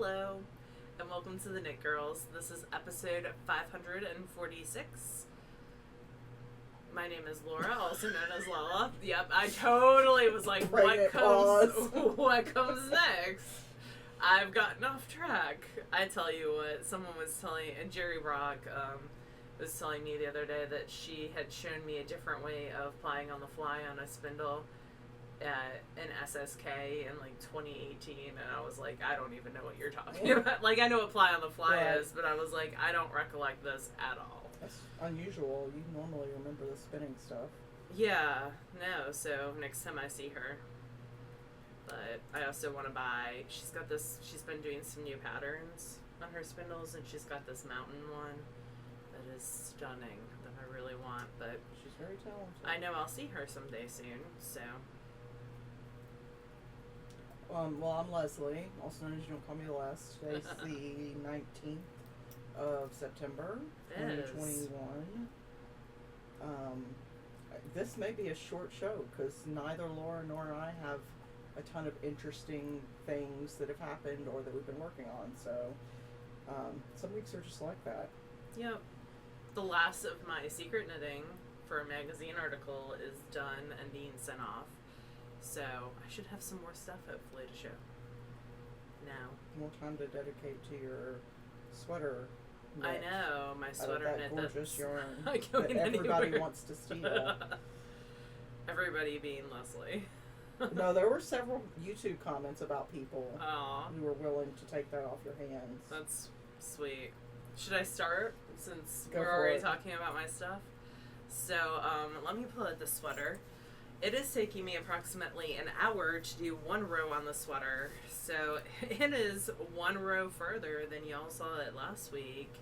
Hello, and welcome to the Knit Girls. This is episode 546. My name is Laura, also known as Lala. Yep, I totally was like, what comes next? I've gotten off track. I tell you what, someone was telling, and Jerry Rock was telling me the other day that she had shown me a different way of plying on the fly on a spindle in SSK in like 2018, and I was like, I don't even know what you're talking about. Like, I know what ply on the fly is, but I was like, I don't recollect this at all. That's unusual. You normally remember the spinning stuff. Yeah, no, so next time I see her. But I also want to buy, she's been doing some new patterns on her spindles, and she's got this mountain one that is stunning that I really want, but she's very talented. I know I'll see her someday soon, so. Well, I'm Leslie, also known as You Don't Call Me Les. Today's the 19th of September, 2021. This may be a short show because neither Laura nor I have a ton of interesting things that have happened or that we've been working on. So some weeks are just like that. Yep. The last of my secret knitting for a magazine article is done and being sent off. So I should have some more stuff hopefully to show. Now. More time to dedicate to your sweater knit. I know, my sweater knit. That gorgeous yarn that everybody wants to steal. Everybody being Leslie. No, there were several YouTube comments about people who were willing to take that off your hands. That's sweet. Should I start since Go we're for already it. talking about my stuff? So let me pull out the sweater. It is taking me approximately an hour to do one row on the sweater, so it is one row further than y'all saw it last week,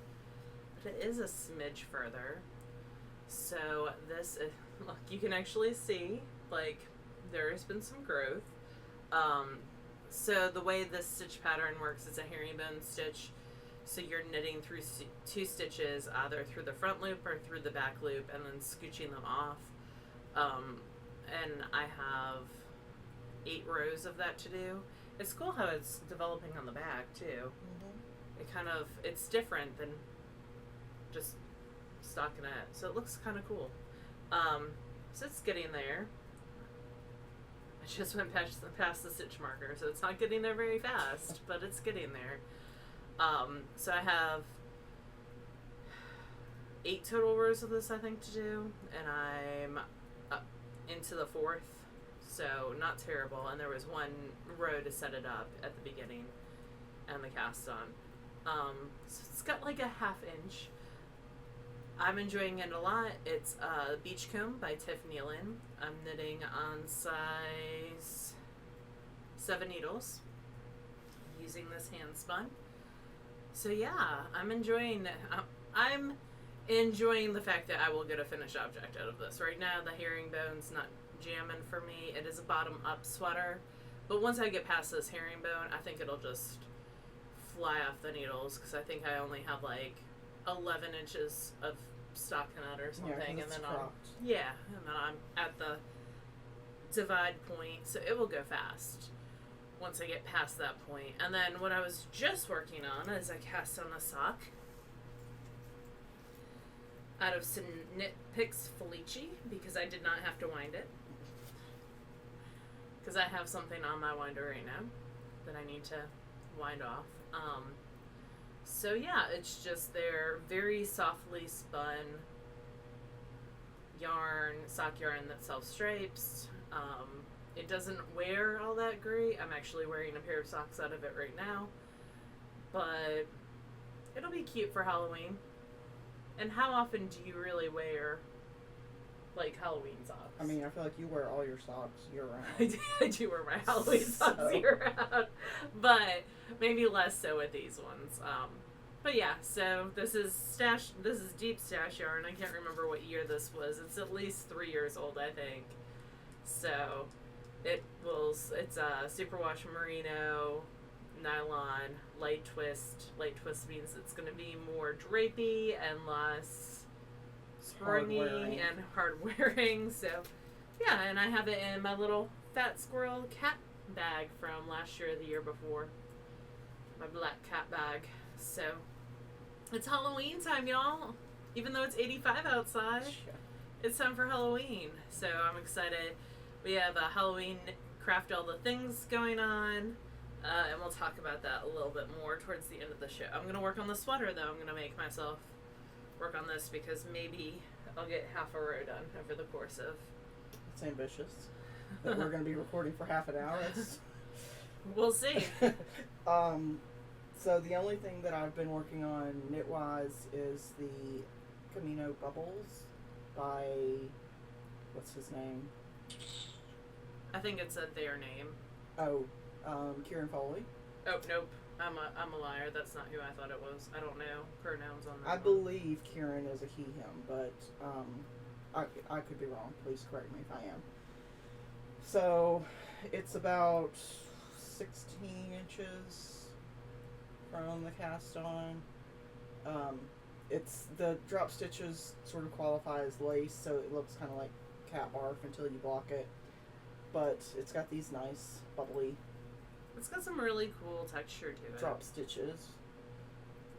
but it is a smidge further. So this is, look, you can actually see, like, there has been some growth. So the way this stitch pattern works is a herringbone stitch, so you're knitting through two stitches, either through the front loop or through the back loop, and then scooching them off. And I have 8 rows of that to do. It's cool how it's developing on the back too. Mm-hmm. It's different than just stockinette, so it looks kind of cool. So it's getting there. I just went past the stitch marker, so it's not getting there very fast, but it's getting there. So I have 8 total rows of this, I think, to do, and I'm into the 4th, so not terrible. And there was 1 row to set it up at the beginning and the cast on. So it's got like a 1/2 inch. I'm enjoying it a lot. It's Beachcomb by Tiff Nealon. I'm knitting on size 7 needles using this hand spun. So yeah, I'm enjoying the fact that I will get a finished object out of this. Right now, the herringbone's not jamming for me. It is a bottom-up sweater, but once I get past this herringbone, I think it'll just fly off the needles, because I think I only have like 11 inches of stockinette or something, and then I'm at the divide point, so it will go fast once I get past that point. And then what I was just working on is I cast on a sock out of some Knit Picks Felici, because I did not have to wind it, because I have something on my winder right now that I need to wind off. So yeah, it's just their very softly spun yarn, sock yarn that self-stripes. It doesn't wear all that great. I'm actually wearing a pair of socks out of it right now, but it'll be cute for Halloween. And how often do you really wear, like, Halloween socks? I mean, I feel like you wear all your socks year-round. I do wear my Halloween socks year-round, but maybe less so with these ones. But yeah, so this is deep stash yarn. I can't remember what year this was. It's at least 3 years old, I think. So it's a superwash merino, nylon, light twist. Light twist means it's going to be more drapey and less springy and hard wearing. So yeah, and I have it in my little Fat Squirrel cat bag from last year or the year before. My my black cat bag. So, it's Halloween time, y'all. Even though it's 85 outside, it's time for Halloween. So, I'm excited. We have a Halloween craft all the things going on. And we'll talk about that a little bit more towards the end of the show. I'm going to work on the sweater, though. I'm going to make myself work on this because maybe I'll get half a row done over the course of... It's ambitious. That we're going to be recording for half an hour. We'll see. So the only thing that I've been working on knit-wise is the Camino bubbles by... What's his name? I think it said their name. Oh, Kieran Foley. Oh, nope. I'm a liar. That's not who I thought it was. I don't know pronouns on that. I believe Kieran is a he, him, but I could be wrong. Please correct me if I am. So, it's about 16 inches from the cast on. It's the drop stitches sort of qualify as lace, so it looks kind of like cat barf until you block it. But it's got these nice bubbly. It's got some really cool texture to it. Drop stitches.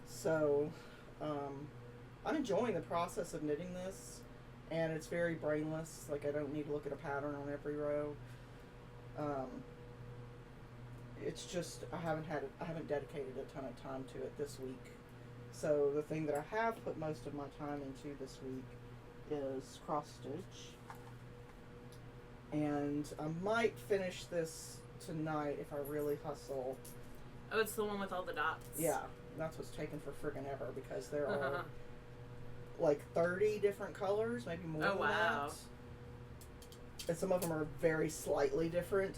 So, I'm enjoying the process of knitting this, and it's very brainless. Like, I don't need to look at a pattern on every row. It's just I haven't dedicated a ton of time to it this week. So the thing that I have put most of my time into this week is cross stitch, and I might finish this tonight if I really hustle. Oh, it's the one with all the dots. Yeah, that's what's taken for friggin' ever because there are like 30 different colors, maybe more than that. And some of them are very slightly different.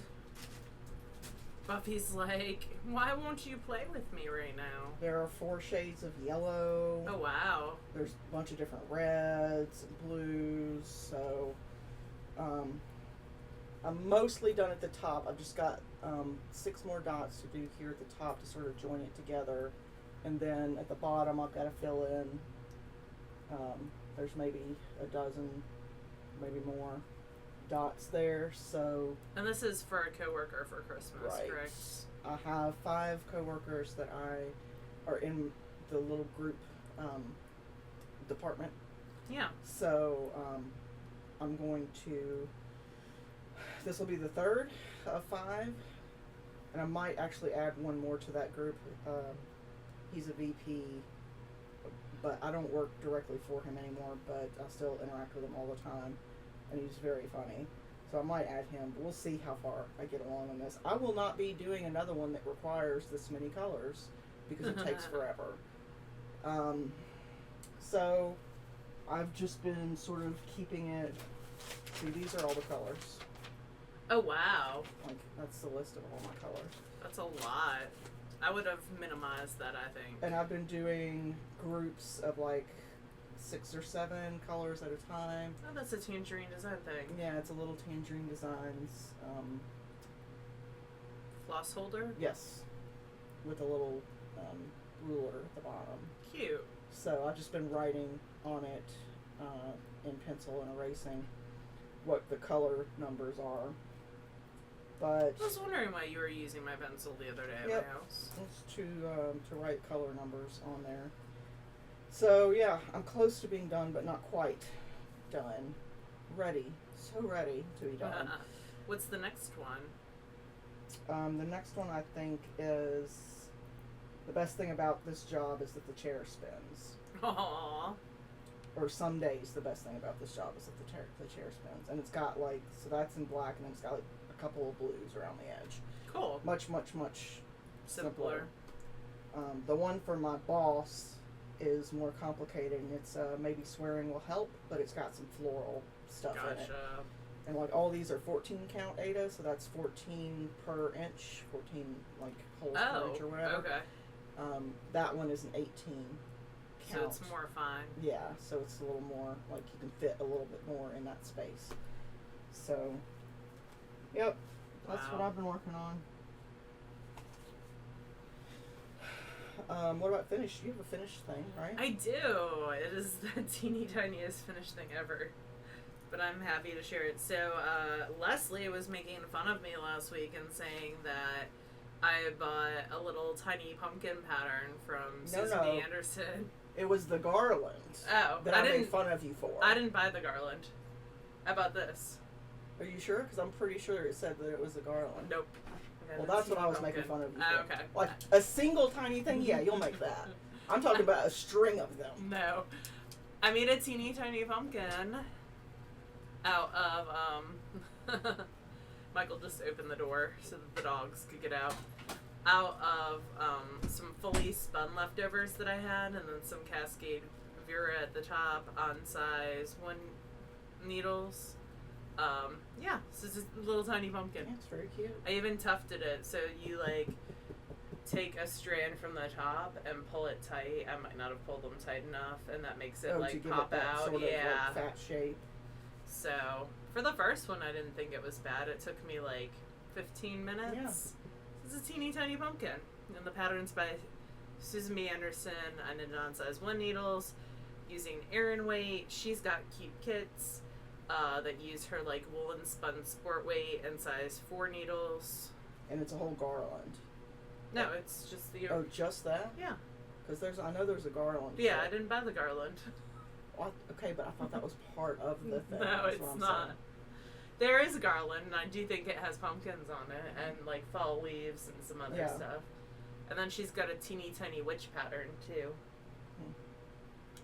Buffy's like, why won't you play with me right now? There are 4 shades of yellow. Oh, wow. There's a bunch of different reds and blues. So, I'm mostly done at the top. I've just got 6 more dots to do here at the top to sort of join it together. And then at the bottom, I've got to fill in. There's maybe a dozen, maybe more dots there. So. And this is for a coworker for Christmas, right. Correct? I have 5 coworkers that are in the little group department. Yeah. So I'm going to. This will be the 3rd of 5, and I might actually add one more to that group. He's a VP, but I don't work directly for him anymore, but I still interact with him all the time, and he's very funny. So I might add him, but we'll see how far I get along on this. I will not be doing another one that requires this many colors, because it takes forever. So I've just been sort of keeping it. See, these are all the colors. Oh, wow. Like, that's the list of all my colors. That's a lot. I would have minimized that, I think. And I've been doing groups of like 6 or 7 colors at a time. Oh, that's a tangerine design thing. Yeah, it's a little tangerine designs. Floss holder? Yes. With a little ruler at the bottom. Cute. So I've just been writing on it in pencil and erasing what the color numbers are. But I was wondering why you were using my pencil the other day at my house. It's to write color numbers on there. So yeah, I'm close to being done, but not quite done. Ready, so ready to be done. What's the next one? The next one I think is the best thing about this job is that the chair spins. Aww. Or some days the best thing about this job is that the chair spins, and it's got like so that's in black, and then it's got like a couple of blues around the edge. Cool. Much simpler. The one for my boss is more complicated, and it's maybe swearing will help, but it's got some floral stuff in it. And like all these are 14 count Ada, so that's 14 per inch, 14 like holes per inch or whatever. Okay. That one is an 18 count. So it's more fine. Yeah, so it's a little more like you can fit a little bit more in that space. So, yep, that's what I've been working on. What about finish? You have a finished thing, right? I do. It is the teeny tiniest finished thing ever. But I'm happy to share it. So, Leslie was making fun of me last week and saying that I bought a little tiny pumpkin pattern from Susan B. Anderson. It was the Garlands. Oh, that I made fun of you for. I didn't buy the garland. I bought this. Are you sure? Because I'm pretty sure it said that it was the Garland. Nope. Well, that's what I was making fun of you for. Okay. Like a single tiny thing, yeah, you'll make that. I'm talking about a string of them. No. I made a teeny tiny pumpkin out of, Michael just opened the door so that the dogs could get out. Out of some fully spun leftovers that I had, and then some Cascade Vera at the top on size 1 needles. Yeah, so it's just a little tiny pumpkin. Yeah, it's very cute. I even tufted it, so you like take a strand from the top and pull it tight. I might not have pulled them tight enough, and that makes it like pop out. Sort of, like, fat shape. So for the first one, I didn't think it was bad. It took me like 15 minutes. Yeah. It's a teeny tiny pumpkin, and the pattern's by Susan B. Anderson. I knitted on size 1 needles using Aran weight. She's got cute kits that use her like woolen spun sport weight and size 4 needles. And it's a whole garland. No, it's just the. Oh, just that? Yeah. Because I know there's a garland. Yeah, I didn't buy the garland. Well, okay, but I thought that was part of the thing. No, it's not. Saying. There is a garland, and I do think it has pumpkins on it, and like fall leaves and some other stuff. And then she's got a teeny tiny witch pattern too,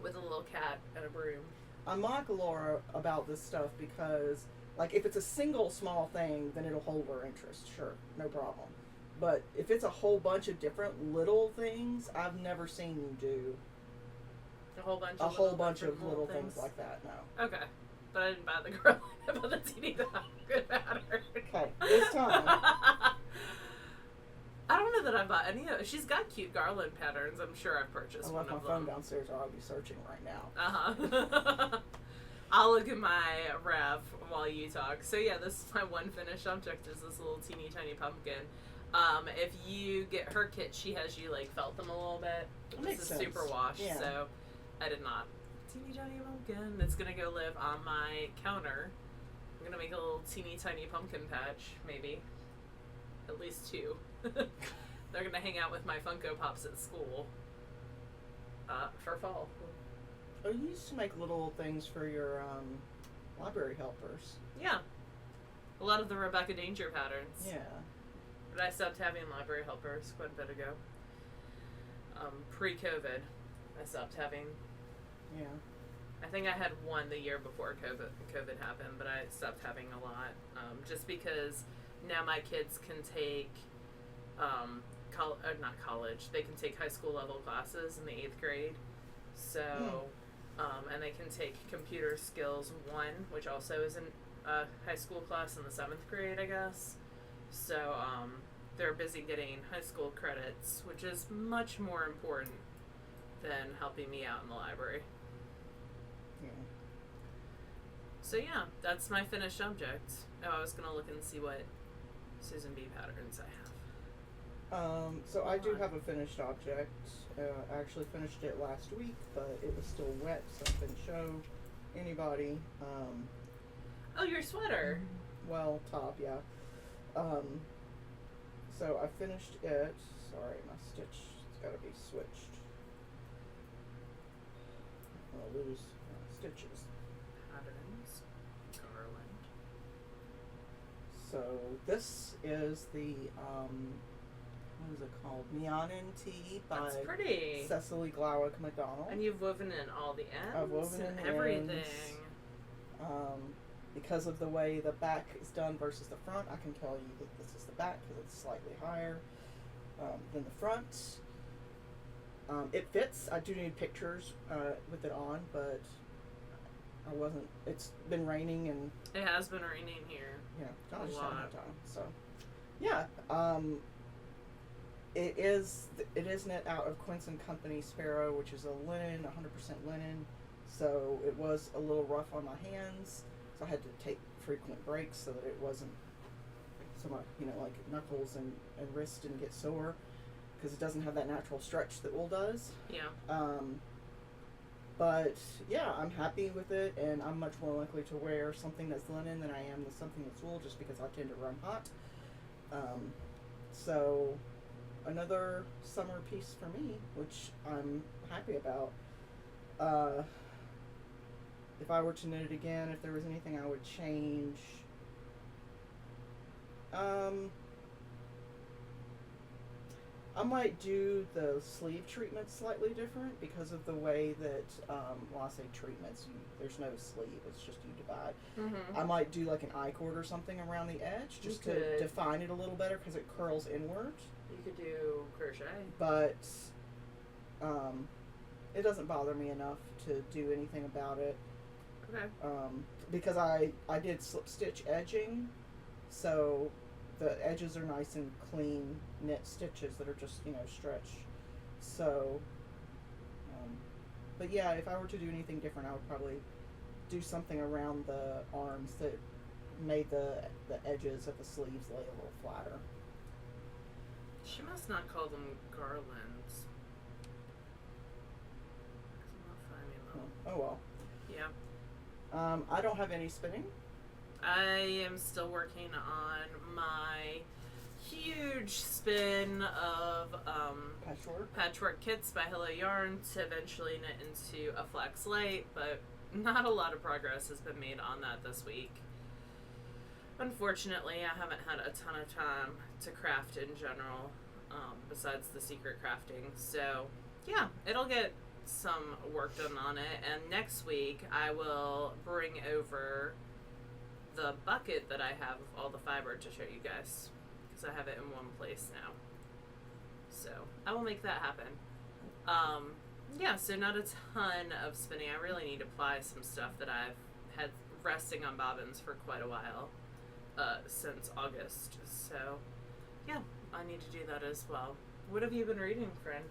with a little cat and a broom. I'm like Laura about this stuff because, like, if it's a single small thing, then it'll hold her interest. Sure, no problem. But if it's a whole bunch of different little things, I've never seen you do a whole bunch of little things like that. No. Okay. But I didn't buy the girl. I bought the teeny good pattern. Okay, this time. I don't know that I bought any of it. She's got cute garland patterns. I'm sure I've purchased one of them. I left my phone downstairs, or I'll be searching right now. Uh-huh. I'll look at my rev while you talk. So yeah, this is my one finished object, is this little teeny tiny pumpkin. If you get her kit, she has you like felt them a little bit. This is super wash, so I did not. Teeny tiny pumpkin. It's gonna go live on my counter. I'm gonna make a little teeny tiny pumpkin patch, maybe. At least 2. They're gonna hang out with my Funko Pops at school. For fall. Oh, you used to make little things for your library helpers. Yeah. A lot of the Rebecca Danger patterns. Yeah. But I stopped having library helpers quite a bit ago. Pre-COVID, I stopped having. Yeah. I think I had one the year before COVID happened, but I stopped having a lot. Just because now my kids can take, not college, they can take high school level classes in the 8th grade. So, and they can take computer skills 1, which also is a high school class in the 7th grade, I guess. So, they're busy getting high school credits, which is much more important than helping me out in the library. Yeah. So yeah, that's my finished object. Oh, I was gonna look and see what Susan B. patterns I have. So I do have a finished object. I actually finished it last week, but it was still wet, so I couldn't show anybody. Oh, your sweater. Well, top, yeah. So I finished it. Sorry, my stitch has got to be switched. I'm gonna lose stitches. Patterns. Garland. So this is the what is it called? Meonin Tea by That's pretty. Cecily Glowick McDonald. And you've woven in all the ends. I've woven in everything. Ends. Because of the way the back is done versus the front, I can tell you that this is the back because it's slightly higher than the front. It fits. I do need pictures with it on, but I wasn't. It's been raining and it has been raining here. Yeah, a lot. Time. So, yeah. It is knit out of Quince & Company Sparrow, which is a linen, 100% linen. So it was a little rough on my hands. So I had to take frequent breaks so that it wasn't so much, like knuckles and wrist didn't get sore, because it doesn't have that natural stretch that wool does. Yeah. But yeah, I'm happy with it, and I'm much more likely to wear something that's linen than I am with something that's wool, just because I tend to run hot. So, another summer piece for me, which I'm happy about. If I were to knit it again, if there was anything I would change, I might do the sleeve treatment slightly different because of the way that, well, I say treatments, there's no sleeve, it's just you divide. Mm-hmm. I might do like an I-cord or something around the edge just to define it a little better because it curls inward. You could do crochet. But it doesn't bother me enough to do anything about it. Okay. Because I did slip stitch edging, so the edges are nice and clean knit stitches that are just, stretch. So, but yeah, if I were to do anything different, I would probably do something around the arms that made the edges of the sleeves lay a little flatter. She must not call them garlands. I'm not finding them. Oh well. Yeah. I don't have any spinning. I am still working on my huge spin of patchwork kits by Hello Yarn to eventually knit into a flax light, but not a lot of progress has been made on that this week. Unfortunately, I haven't had a ton of time to craft in general, besides the secret crafting. So, yeah, it'll get some work done on it. And next week, I will bring over the bucket that I have of all the fiber to show you guys, because I have it in one place now. So, I will make that happen. Yeah, so not a ton of spinning. I really need to apply some stuff that I've had resting on bobbins for quite a while. Since August. So, yeah, I need to do that as well. What have you been reading, friend?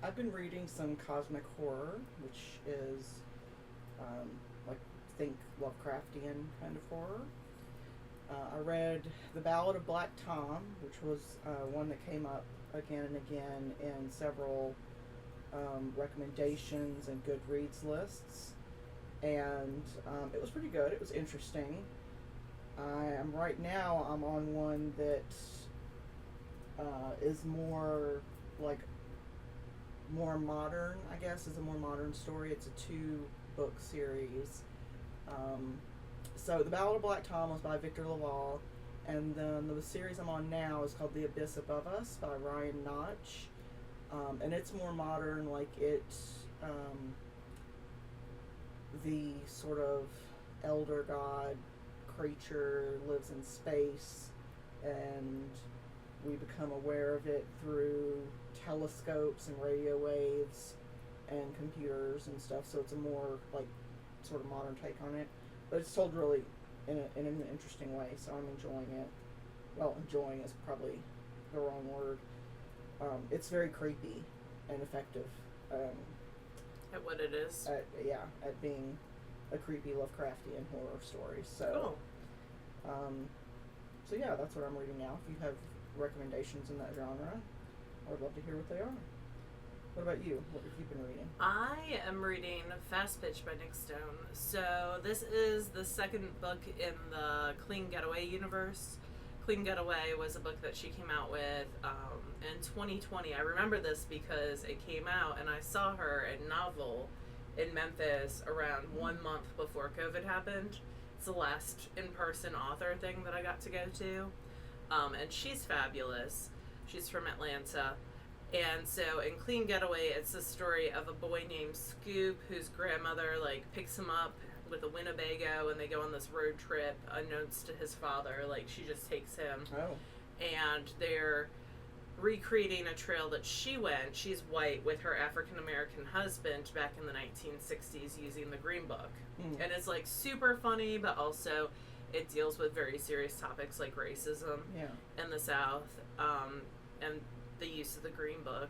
I've been reading some cosmic horror, which is, think Lovecraftian kind of horror. I read The Ballad of Black Tom, which was one that came up again and again in several recommendations and Goodreads lists. And it was pretty good. It was interesting. Right now I'm on one that is more modern, I guess, is a more modern story. It's a 2-book series. So The Ballad of Black Tom was by Victor Laval, and then the series I'm on now is called The Abyss Above Us by Ryan Notch. And it's more modern, the sort of elder god creature lives in space, and we become aware of it through telescopes and radio waves and computers and stuff. So it's a more sort of modern take on it, but it's told really in an interesting way. So I'm enjoying it. Well, enjoying is probably the wrong word. It's very creepy and effective. At what it is? At being a creepy Lovecraftian horror story. So, cool. So yeah, that's what I'm reading now. If you have recommendations in that genre, I would love to hear what they are. What about you? What have you been reading? I am reading Fast Pitch by Nick Stone. So this is the second book in the Clean Getaway universe. Clean Getaway was a book that she came out with in 2020. I remember this because it came out and I saw her at Novel in Memphis around 1 month before COVID happened. It's the last in-person author thing that I got to go to. And she's fabulous. She's from Atlanta. And so in Clean Getaway, it's the story of a boy named Scoop whose grandmother picks him up with a Winnebago, and they go on this road trip unbeknownst to his father. She just takes him. Oh. And they're recreating a trail that she went. She's white with her African American husband back in the 1960s using the Green Book. And it's super funny, but also it deals with very serious topics like racism in the South, and the use of the Green Book.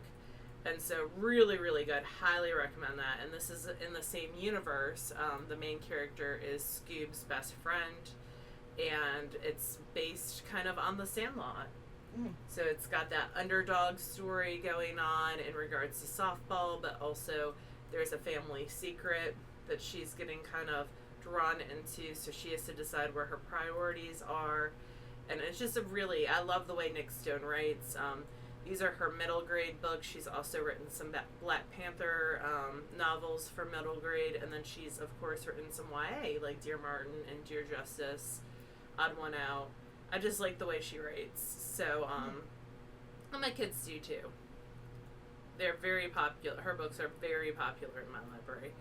And so really, really good. Highly recommend that. And this is in the same universe. The main character is Scoob's best friend, and it's based kind of on The Sandlot. So it's got that underdog story going on in regards to softball, but also there's a family secret that she's getting kind of drawn into, so she has to decide where her priorities are. And it's just I love the way Nick Stone writes. These are her middle grade books. She's also written some Black Panther novels for middle grade, and then she's of course written some YA like Dear Martin and Dear Justice, Odd One Out. I just like the way she writes. So and my kids do too. They're very popular. Her books are very popular in my library.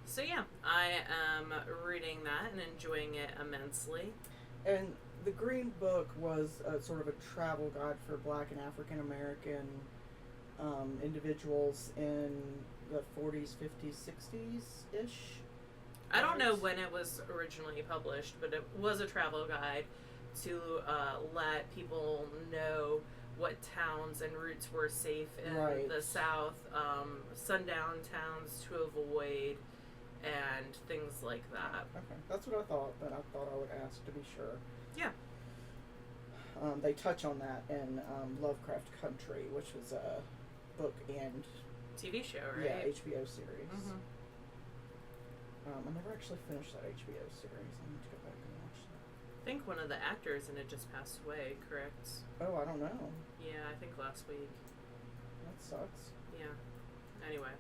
So yeah, I am reading that and enjoying it immensely. And the Green Book was sort of a travel guide for Black and African American individuals in the 40s, 50s, 60s ish. I don't know when it was originally published, but it was a travel guide to let people know what towns and routes were safe in the South, sundown towns to avoid, and things like that. Okay, that's what I thought, but I thought I would ask to be sure. Yeah. They touch on that in Lovecraft Country, which was a book and TV show, right? Yeah, HBO series. Mm-hmm. I never actually finished that HBO series. I need to go back and watch that. I think one of the actors in it just passed away, correct? Oh, I don't know. Yeah, I think last week. That sucks. Yeah. Anyway.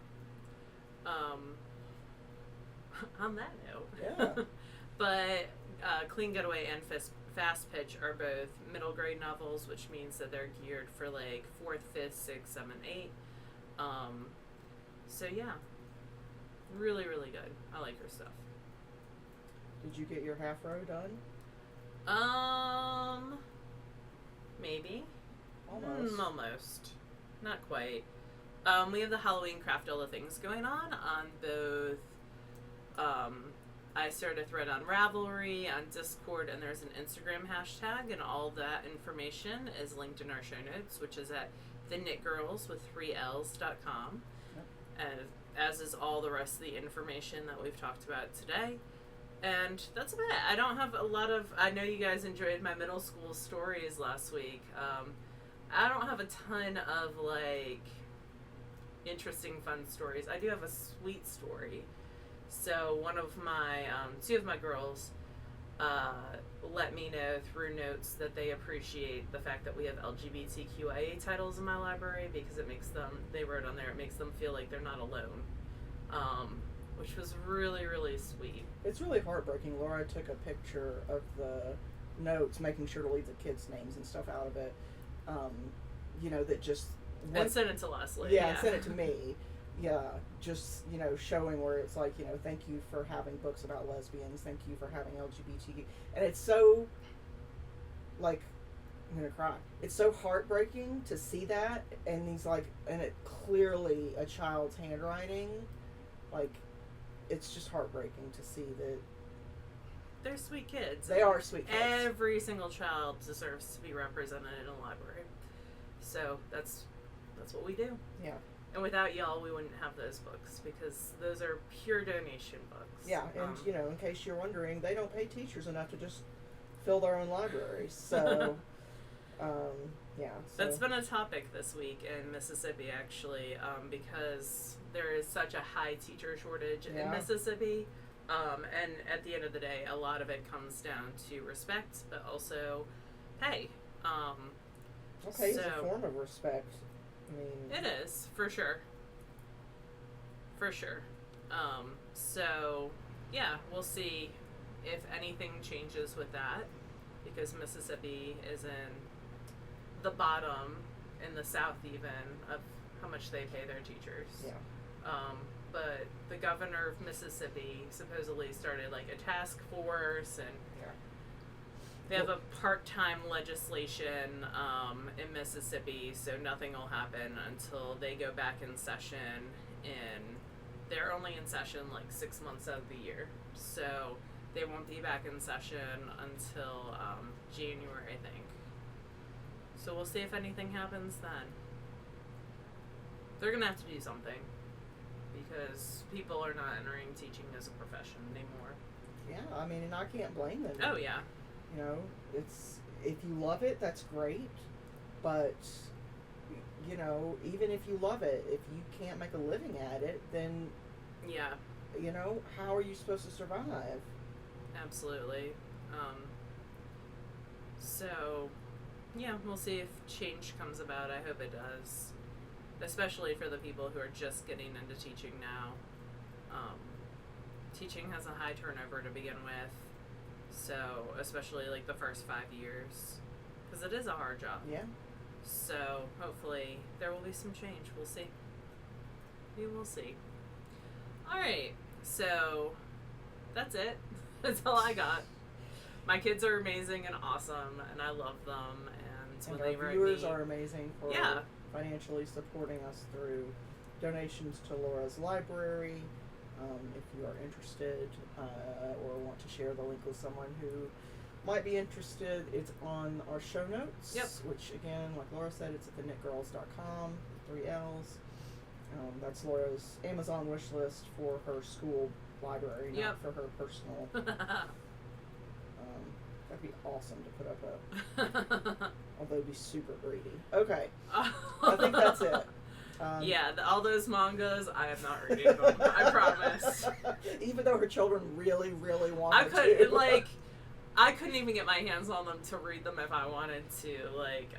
On that note. Yeah. But Clean Getaway and Fast Pitch are both middle grade novels, which means that they're geared for like 4th, 5th, 6th, 7th, 8th. So yeah. Really, really good. I like her stuff. Did you get your half row done? Maybe. Almost. Not quite. We have the Halloween Craft All the Things going on both. I started a thread on Ravelry, on Discord, and there's an Instagram hashtag, and all that information is linked in our show notes, which is at TheKnitGirlls with 3Ls.com. Yep. And as is all the rest of the information that we've talked about today. And that's about it. I don't have a lot of... I know you guys enjoyed my middle school stories last week. I don't have a ton of, like, interesting, fun stories. I do have a sweet story. So one of my... two of my girls let me know through notes that they appreciate the fact that we have LGBTQIA titles in my library because it makes them... They wrote on there, it makes them feel like they're not alone. Which was really, really sweet. It's really heartbreaking. Laura took a picture of the notes, making sure to leave the kids' names and stuff out of it. That just... And sent it to Leslie. Yeah, and sent it to me. Yeah, just, showing where it's like, thank you for having books about lesbians. Thank you for having LGBTQ. And it's so, like, I'm going to cry. It's so heartbreaking to see that. And he's like, and it clearly a child's handwriting. Like, it's just heartbreaking to see that. They're sweet kids. They are sweet kids. Every single child deserves to be represented in a library. So that's what we do. Yeah. And without y'all, we wouldn't have those books because those are pure donation books. Yeah, and in case you're wondering, they don't pay teachers enough to just fill their own libraries. So, yeah. So. That's been a topic this week in Mississippi, actually, because there is such a high teacher shortage in Mississippi. And at the end of the day, a lot of it comes down to respect, but also pay. It's a form of respect. I mean, it is, for sure. For sure. So, yeah, we'll see if anything changes with that, because Mississippi is in the bottom, in the South even, of how much they pay their teachers. Yeah. But the governor of Mississippi supposedly started, like, a task force, and they have a part-time legislation in Mississippi, so nothing will happen until they go back in session. They're only in session like 6 months out of the year, so they won't be back in session until January, I think. So we'll see if anything happens then. They're gonna have to do something because people are not entering teaching as a profession anymore. Yeah, I mean, and I can't blame them. Oh yeah. It's, if you love it, that's great, but, even if you love it, if you can't make a living at it, then, how are you supposed to survive? Absolutely. So, yeah, we'll see if change comes about. I hope it does. Especially for the people who are just getting into teaching now. Teaching has a high turnover to begin with. So, especially like the first 5 years. Because it is a hard job. Yeah. So, hopefully, there will be some change. We'll see. We will see. Alright, so that's it. That's all I got. My kids are amazing and awesome, and I love them. And when they our write viewers me, are amazing for financially supporting us through donations to Laura's library. If you are interested or want to share the link with someone who might be interested, it's on our show notes. Yep. Which, again, like Laura said, it's at TheKnitGirlls.com, 3 L's. That's Laura's Amazon wish list for her school library, not for her personal. That'd be awesome to put up although it'd be super greedy. Okay. I think that's it. All those mangas, I have not read them. I promise. Even though her children really, really wanted I couldn't even get my hands on them to read them if I wanted to. Like,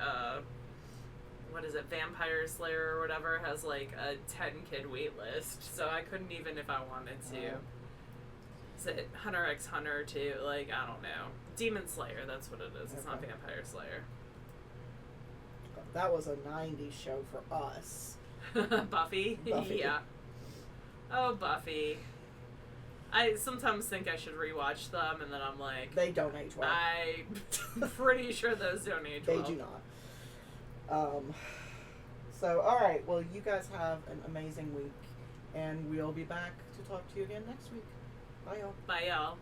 what is it, Vampire Slayer or whatever has like a 10-kid wait list, so I couldn't even if I wanted to. Is it Hunter x Hunter too? Like, I don't know. Demon Slayer, that's what it is. It's not Vampire Slayer. That was a 90s show for us. Buffy? Yeah. Oh, Buffy. I sometimes think I should rewatch them, and then I'm like... They don't age well. I'm pretty sure those don't age well. They do not. So, alright. Well, you guys have an amazing week, and we'll be back to talk to you again next week. Bye, y'all. Bye, y'all.